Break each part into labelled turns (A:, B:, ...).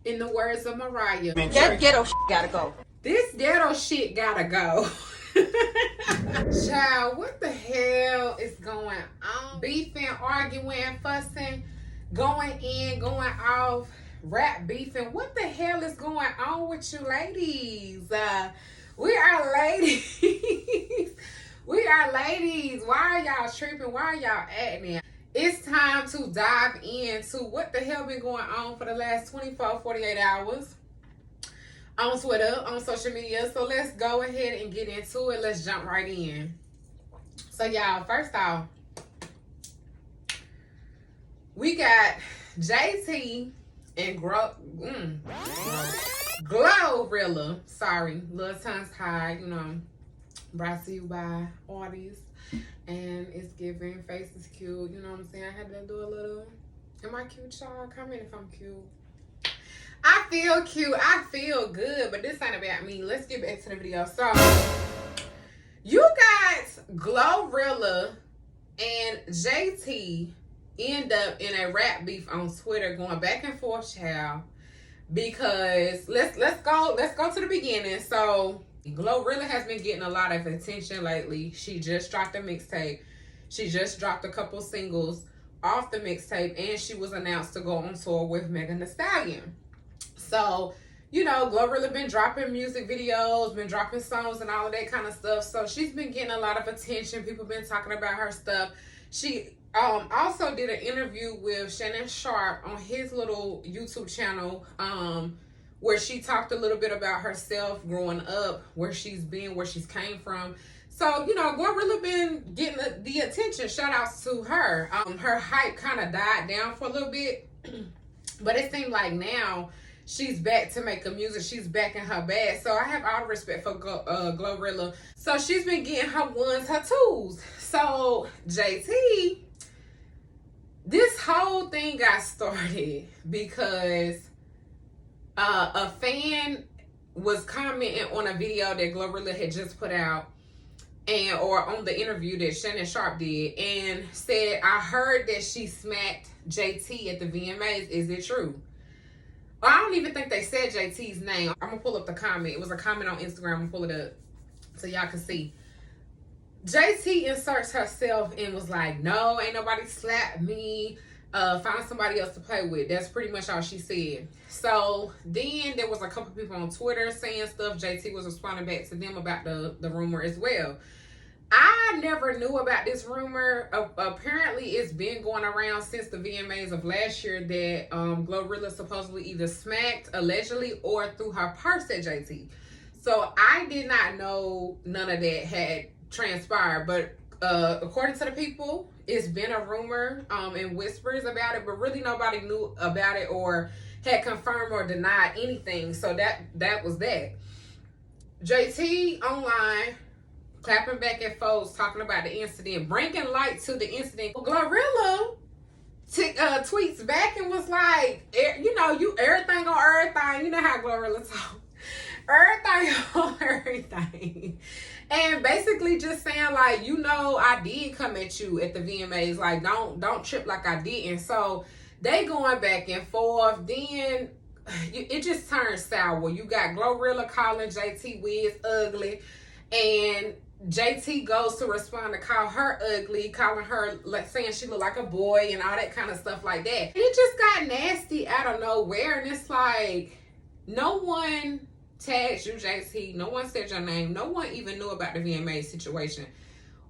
A: In the words of Mariah,
B: that ghetto shit gotta go.
A: This ghetto shit gotta go. Child, what the hell is going on? Beefing, arguing, fussing, going in, going off, rap beefing. What the hell is going on with you ladies? We are ladies. We are ladies. Why are y'all tripping? Why are y'all acting? It's time to dive into what the hell been going on for the last 24, 48 hours on Twitter, on social media. So let's go ahead and get into it. Let's jump right in. So y'all, first off, we got JT and Glorilla. Sorry, little tongue's tied, you know. Brought to you by artists. And it's giving, face is cute, you know what I'm saying? I had to do a little, am I cute, y'all? Comment if I'm cute. I feel cute, I feel good, but this ain't about me. Let's get back to the video. So, you got Glorilla and JT end up in a rap beef on Twitter, going back and forth, child. Because let's go to the beginning. So Glorilla has been getting a lot of attention lately. She just dropped a mixtape. She just dropped a couple singles off the mixtape, and she was announced to go on tour with Megan Thee Stallion. So, you know, Glorilla been dropping music videos, been dropping songs and all of that kind of stuff. So she's been getting a lot of attention. People been talking about her stuff. She also did an interview with Shannon Sharp on his little YouTube channel, where she talked a little bit about herself growing up, where she's been, where she's came from. So, you know, Glorilla been getting the attention. Shout outs to her. Her hype kind of died down for a little bit, but it seemed like now she's back to making music. She's back in her bag. So I have all the respect for Glorilla. So she's been getting her ones, her twos. So JT, this whole thing got started because a fan was commenting on a video that Glorilla had just put out, or on the interview that Shannon Sharp did, and said, I heard that she smacked JT at the VMAs. Is it true? Well, I don't even think they said JT's name. I'm gonna pull up the comment. It was a comment on Instagram. I'm gonna pull it up so y'all can see. JT inserts herself and was like, no, ain't nobody slapped me. Find somebody else to play with. That's pretty much all she said. So then there was a couple people on Twitter saying stuff. JT was responding back to them about the rumor as well. I never knew about this rumor. Apparently it's been going around since the VMAs of last year that Glorilla supposedly either smacked, allegedly, or threw her purse at JT. So I did not know none of that had transpired, but according to the people, it's been a rumor and whispers about it, but really nobody knew about it or had confirmed or denied anything. So that was that. JT online clapping back at folks, talking about the incident, bringing light to the incident. Glorilla tweets back and was like, you know, you everything on everything. You know how Glorilla talk. Everything on everything. And basically just saying, like, you know, I did come at you at the VMAs. Like, don't trip like I didn't. So they going back and forth. Then it just turned sour. You got Glorilla calling JT Wiz ugly, and JT goes to respond to call her ugly, calling her, like, saying she looked like a boy and all that kind of stuff like that. And it just got nasty out of nowhere. And it's like, no one tagged you, JT. No one said your name. No one even knew about the VMA situation.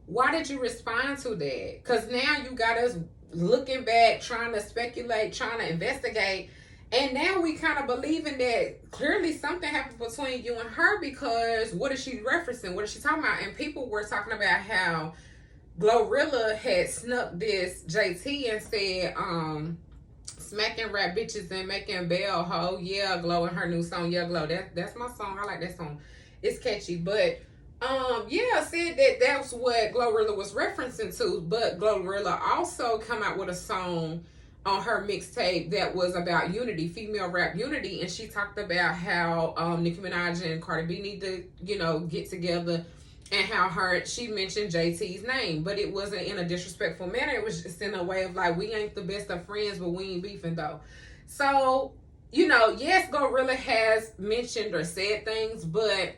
A: Why did you respond to that? Because now you got us looking back, trying to speculate, trying to investigate. And now we kind of believing that clearly something happened between you and her, because what is she referencing? What is she talking about? And people were talking about how Glorilla had snuck this JT and said, smacking rap bitches and making bell ho. Yeah, Glow, in her new song, Yeah, Glow. That's my song. I like that song. It's catchy. But yeah, said that that's what Glorilla was referencing to. But Glorilla also come out with a song on her mixtape that was about unity, female rap unity, and she talked about how Nicki Minaj and Cardi B need to, you know, get together, and how she mentioned JT's name, but it wasn't in a disrespectful manner. It was just in a way of like, we ain't the best of friends, but we ain't beefing though. So you know, yes, Glorilla has mentioned or said things, but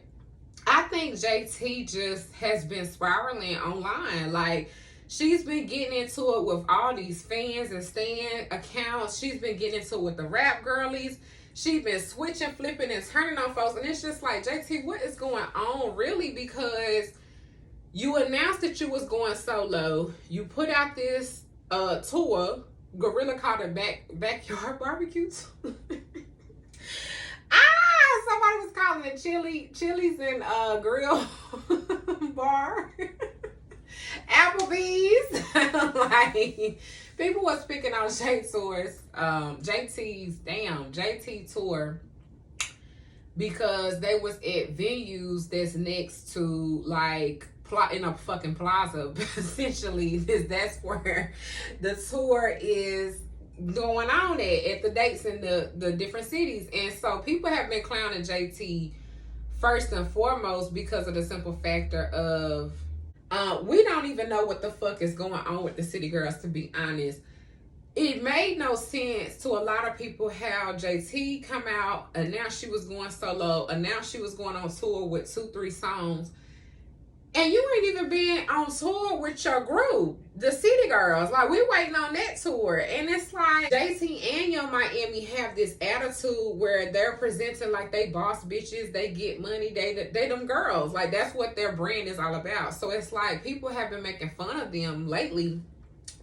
A: I think JT just has been spiraling online. Like, she's been getting into it with all these fans and stan accounts. She's been getting into it with the rap girlies. She's been switching, flipping, and turning on folks. And it's just like, JT, what is going on, really? Because you announced that you was going solo. You put out this tour. Glorilla called it backyard barbecue. Somebody was calling it Chili's and Grill Bar. Applebee's. Like, people was picking on JT tour, because they was at venues that's next to, like, in a fucking plaza. Essentially, that's where the tour is going on at the dates in the different cities. And so people have been clowning JT first and foremost because of the simple factor of we don't even know what the fuck is going on with the City Girls, to be honest. It made no sense to a lot of people how JT come out, announced she was going solo, announced she was going on tour with 2-3 songs, and you ain't even been on tour with your group, the City Girls. Like, we waiting on that tour. And it's like, JT and Young Miami have this attitude where they're presenting like they boss bitches, they get money, they them girls. Like, that's what their brand is all about. So it's like, people have been making fun of them lately,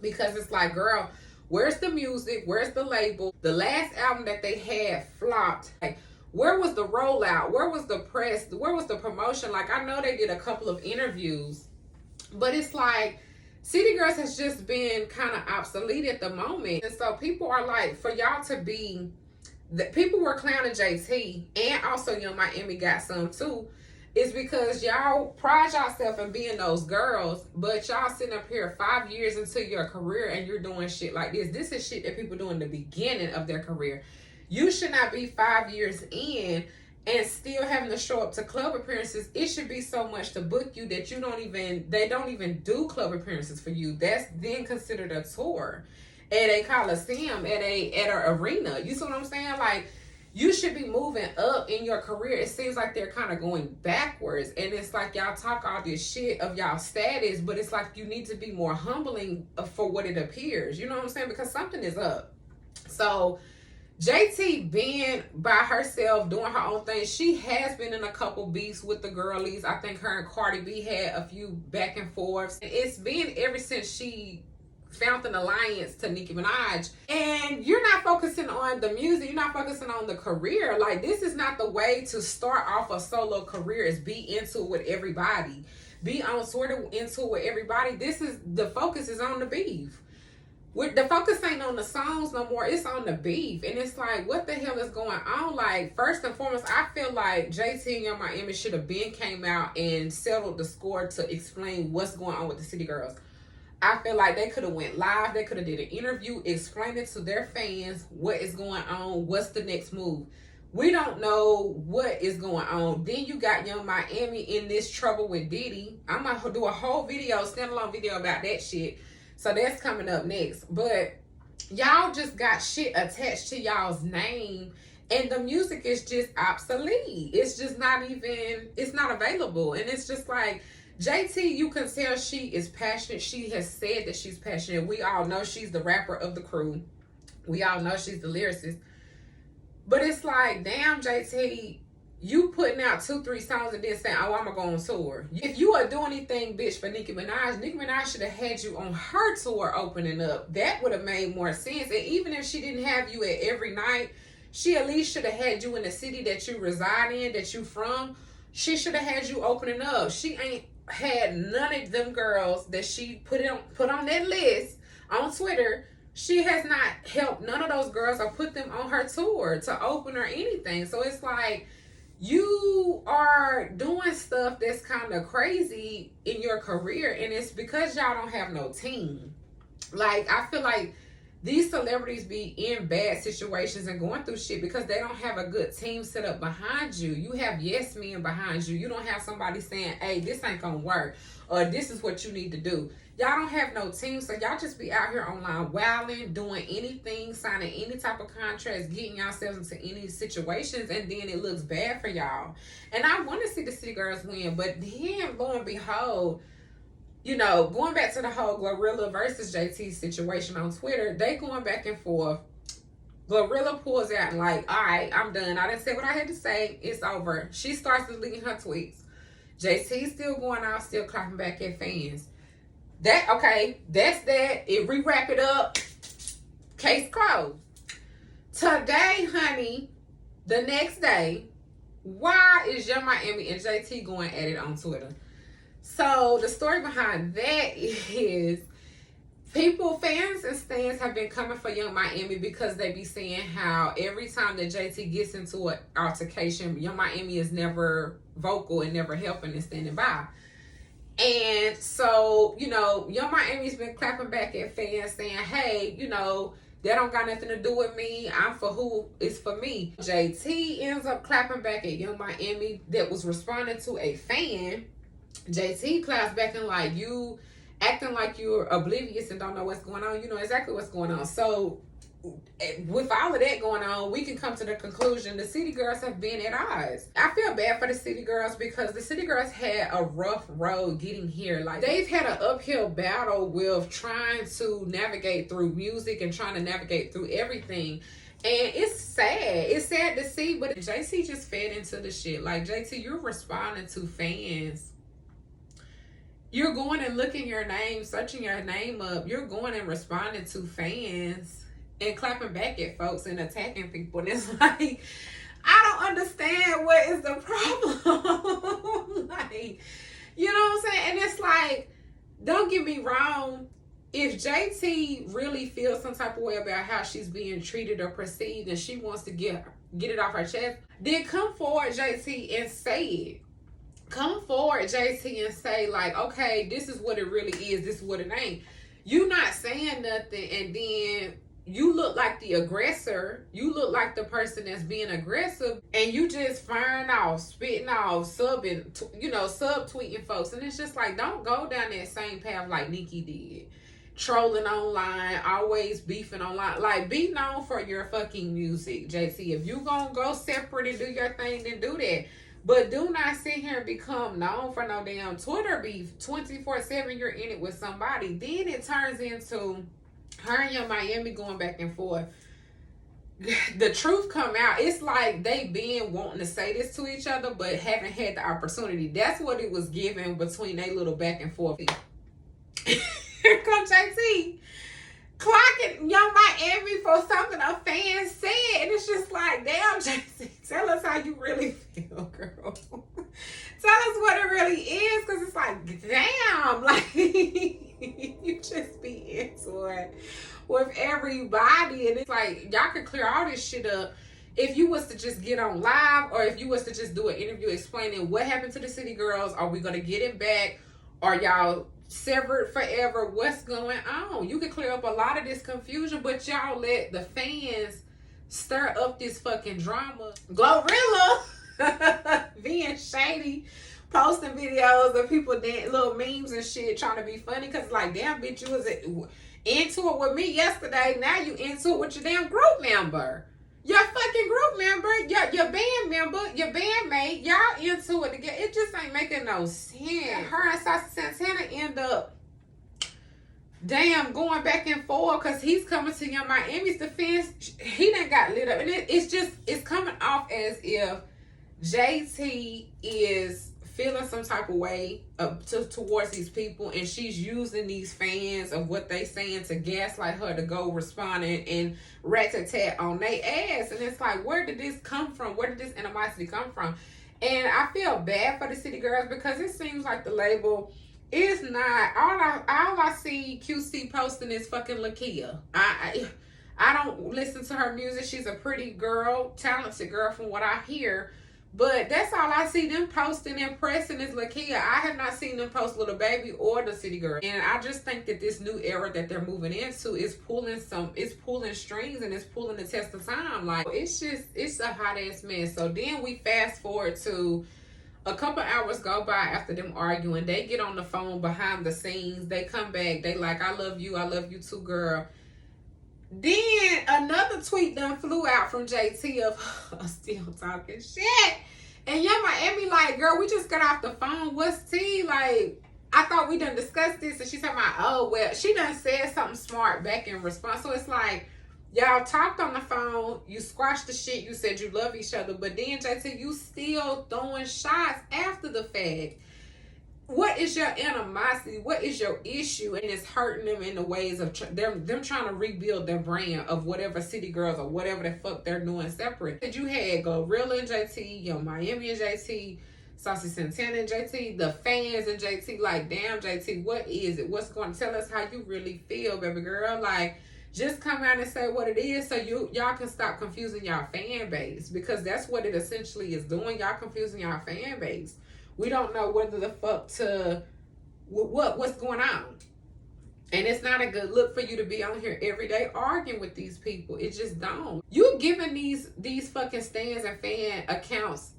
A: because it's like, girl, where's the music? Where's the label? The last album that they had flopped. Like, where was the rollout? Where was the press? Where was the promotion? Like, I know they did a couple of interviews, but it's like, City Girls has just been kind of obsolete at the moment. And so people are like, for y'all to be, people were clowning JT, and also Young Miami got some too, is because y'all pride yourself in being those girls, but y'all sitting up here 5 years into your career and you're doing shit like this. This is shit that people do in the beginning of their career. You should not be 5 years in and still having to show up to club appearances. It should be so much to book you that they don't even do club appearances for you. That's then considered a tour at a coliseum, at an arena. You see what I'm saying? Like, you should be moving up in your career. It seems like they're kind of going backwards. And it's like, y'all talk all this shit of y'all status, but it's like, you need to be more humbling for what it appears. You know what I'm saying? Because something is up. So JT being by herself, doing her own thing, she has been in a couple beefs with the girlies. I think her and Cardi B had a few back and forths. It's been ever since she found an alliance to Nicki Minaj. And you're not focusing on the music, you're not focusing on the career. Like, this is not the way to start off a solo career, is be into it with everybody. Be on sort of into it with everybody. The focus is on the beef. The focus ain't on the songs no more. It's on the beef. And it's like, what the hell is going on? Like, first and foremost, I feel like JT and Young Miami should have came out and settled the score to explain what's going on with the City Girls. I feel like they could have went live. They could have did an interview, explaining to their fans what is going on, what's the next move. We don't know what is going on. Then you got Young Miami in this trouble with Diddy. I'm going to do a whole video, standalone video about that shit. So that's coming up next. But y'all just got shit attached to y'all's name, and the music is just obsolete. It's just not even, it's not available. And it's just like, JT, you can tell she is passionate. She has said that she's passionate. We all know she's the rapper of the crew. We all know she's the lyricist. But it's like, damn, JT, you putting out 2-3 songs and then saying, oh, I'm going to go on tour. If you are doing anything, bitch, for Nicki Minaj should have had you on her tour opening up. That would have made more sense. And even if she didn't have you at every night, she at least should have had you in the city that you reside in, that you from. She should have had you opening up. She ain't had none of them girls that she put on that list on Twitter. She has not helped none of those girls or put them on her tour to open or anything. So it's like, you are doing stuff that's kind of crazy in your career, and it's because y'all don't have no team. Like, I feel like these celebrities be in bad situations and going through shit because they don't have a good team set up behind you. You have yes men behind you. You don't have somebody saying, hey, this ain't gonna work, or this is what you need to do. Y'all don't have no team, so y'all just be out here online wilding, doing anything, signing any type of contracts, getting yourselves into any situations, and then it looks bad for y'all. And I want to see the City Girls win, but then lo and behold, you know, going back to the whole Glorilla versus JT situation on Twitter, they going back and forth. Glorilla pulls out and like, all right, I'm done. I didn't say what I had to say. It's over. She starts deleting her tweets. JT still going out, still clapping back at fans. That's that. It rewrap it up. Case closed. Today, honey, the next day, why is Young Miami and JT going at it on Twitter? So the story behind that is fans and stands have been coming for Young Miami because they be saying how every time that JT gets into an altercation, Young Miami is never vocal and never helping and standing by. And so, you know, Young Miami's been clapping back at fans saying, hey, you know, that don't got nothing to do with me. I'm for who is for me. JT ends up clapping back at Young Miami that was responding to a fan. JT claps back and like, you acting like you're oblivious and don't know what's going on. You know exactly what's going on. So with all of that going on, we can come to the conclusion the City Girls have been at odds. I feel bad for the City Girls because the City Girls had a rough road getting here. Like, they've had an uphill battle with trying to navigate through music and trying to navigate through everything. And it's sad. It's sad to see, but JT just fed into the shit. Like, JT, you're responding to fans. You're going and looking your name, searching your name up. You're going and responding to fans and clapping back at folks and attacking people. And it's like, I don't understand what is the problem. Like, you know what I'm saying? And it's like, don't get me wrong. If JT really feels some type of way about how she's being treated or perceived and she wants to get it off her chest, then come forward, JT, and say it. Come forward, JT, and say, like, okay, this is what it really is. This is what it ain't. You not saying nothing, and then you look like the aggressor. You look like the person that's being aggressive, and you just firing off, spitting off, subtweeting folks. And it's just like, don't go down that same path like Nicki did. Trolling online, always beefing online. Like, be known for your fucking music, JT. If you gonna go separate and do your thing, then do that. But do not sit here and become known for no damn Twitter beef. 24/7, you're in it with somebody. Then it turns into her and Young Miami going back and forth. The truth come out. It's like they been wanting to say this to each other, but haven't had the opportunity. That's what it was given between they little back and forth. Here comes JT clocking Young Miami for something a fan said. And it's just like, damn, JT, tell us how you really feel, girl. Tell us what it really is, because it's like, damn, like, you just be into it with everybody. And it's like, y'all can clear all this shit up if you was to just get on live, or if you was to just do an interview explaining what happened to the City Girls. Are we going to get it back? Are y'all severed forever? What's going on? You can clear up a lot of this confusion, but y'all let the fans stir up this fucking drama. Glorilla being shady, posting videos of people little memes and shit, trying to be funny, because like, damn, bitch, you was into it with me yesterday, now you into it with your damn group member, your fucking group member, your band member, your bandmate. Y'all into it together. It just ain't making no sense. Her and Saucy Santana end up going back and forth because he's coming to Young Miami's defense. He done got lit up, and it's coming off as if JT is feeling some type of way towards these people, and she's using these fans of what they saying to gaslight her to go responding and rat-a-tat on their ass. And it's like, where did this come from? Where did this animosity come from? And I feel bad for the City Girls because it seems like the label is not, all I see QC posting is fucking Lakia. I don't listen to her music. She's a pretty girl, talented girl from what I hear. But that's all I see them posting and pressing is Lakia. I have not seen them post Little Baby or the City Girl. And I just think that this new era that they're moving into is pulling strings and it's pulling the test of time. Like, it's a hot ass mess. So then we fast forward to a couple hours go by after them arguing. They get on the phone behind the scenes. They come back. They like, I love you too, girl. Then another tweet done flew out from JT of still talking shit. And Young Miami like, girl, we just got off the phone. What's tea? Like, I thought we done discussed this. And she's talking about, oh, well, she done said something smart back in response. So it's like, y'all talked on the phone. You squashed the shit. You said you love each other. But then, JT, you still throwing shots after the fact. What is your animosity? What is your issue? And it's hurting them in the ways of them trying to rebuild their brand of whatever City Girls or whatever the fuck they're doing separate. You had Glorilla and JT, Young Miami and JT, Saucy Santana and JT, the fans and JT. Like, damn, JT, what is it? What's going to tell us how you really feel, baby girl? Like, just come out and say what it is so y'all can stop confusing y'all fan base, because that's what it essentially is doing. Y'all confusing y'all fan base. We don't know whether the fuck to what's going on. And it's not a good look for you to be on here every day arguing with these people. It just don't. You giving these fucking stands and fan accounts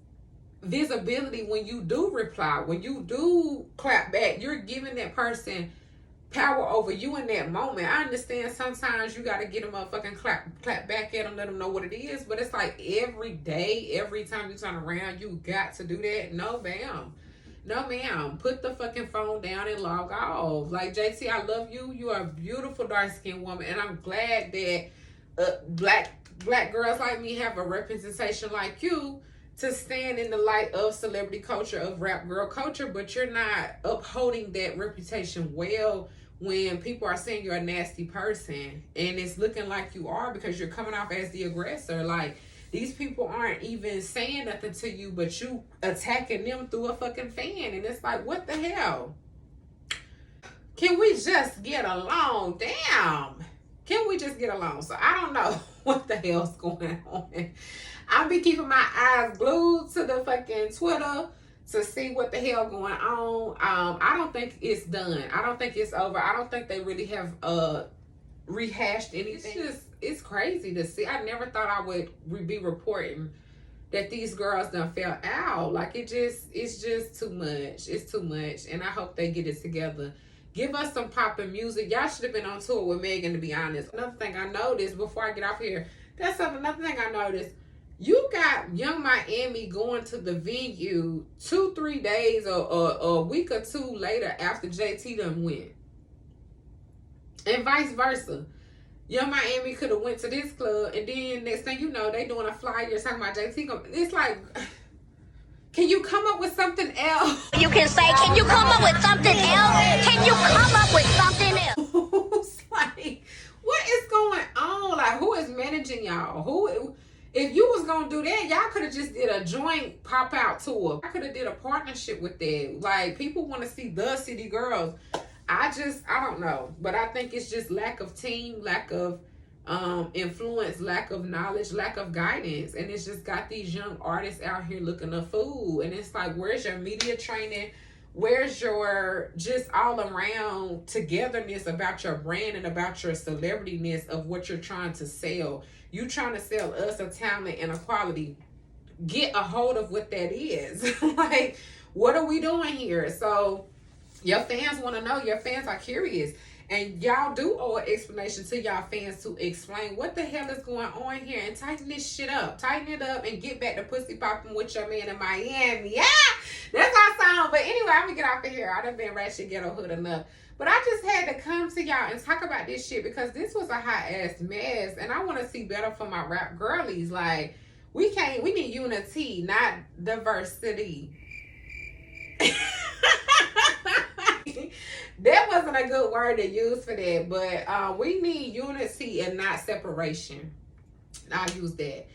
A: visibility when you do reply, when you do clap back. You're giving that person power over you in that moment. I understand sometimes you got to get a motherfucking clap back at them, let them know what it is. But it's like every day, every time you turn around, you got to do that. No, ma'am. No, ma'am. Put the fucking phone down and log off. Like, JT, I love you. You are a beautiful dark-skinned woman. And I'm glad that black girls like me have a representation like you to stand in the light of celebrity culture, of rap girl culture. But you're not upholding that reputation well when people are saying you're a nasty person, and it's looking like you are because you're coming off as the aggressor. Like, these people aren't even saying nothing to you, but you attacking them through a fucking fan. And it's like, what the hell? Can we just get along? Damn. Can we just get along? So I don't know what the hell's going on. I'll be keeping my eyes glued to the fucking Twitter to see what the hell going on. I don't think it's done. I don't think it's over. I don't think they really have rehashed anything. It's crazy to see. I never thought I would be reporting that these girls done fell out. Like, it's just too much. It's too much. And I hope they get it together. Give us some poppin' music. Y'all should have been on tour with Megan, to be honest. Another thing I noticed before I get off here, another thing I noticed. You got Young Miami going to the venue 2-3 days or a week or two later after JT done went. And vice versa. Young Miami could have went to this club, and then next thing you know, they doing a flyer talking about JT. It's like, can you come up with something else?
B: You can say, can you come up with something else? Can you come up with something else?
A: Like, what is going on? Like, who is managing y'all? If you was gonna do that, y'all could have just did a joint pop-out tour. I could have did a partnership with that. Like, people want to see the City Girls. I don't know. But I think it's just lack of team, lack of influence, lack of knowledge, lack of guidance. And it's just got these young artists out here looking a fool. And it's like, where's your media training? Where's your just all around togetherness about your brand and about your celebrityness of what you're trying to sell? You trying to sell us a talent and a quality. Get a hold of what that is. Like, what are we doing here? So your fans want to know. Your fans are curious. And y'all do owe an explanation to y'all fans to explain what the hell is going on here and tighten this shit up. Tighten it up and get back to pussy popping with your man in Miami. Yeah, that's our song. But anyway, I'm going to get off of here. I done been ratchet ghetto hood enough. But I just had to come to y'all and talk about this shit because this was a hot ass mess. And I want to see better for my rap girlies. Like, we need unity, not diversity. That wasn't a good word to use for that, but we need unity and not separation. I'll use that.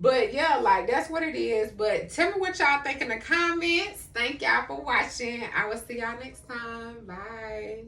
A: But yeah, like, that's what it is. But tell me what y'all think in the comments. Thank y'all for watching. I will see y'all next time. Bye.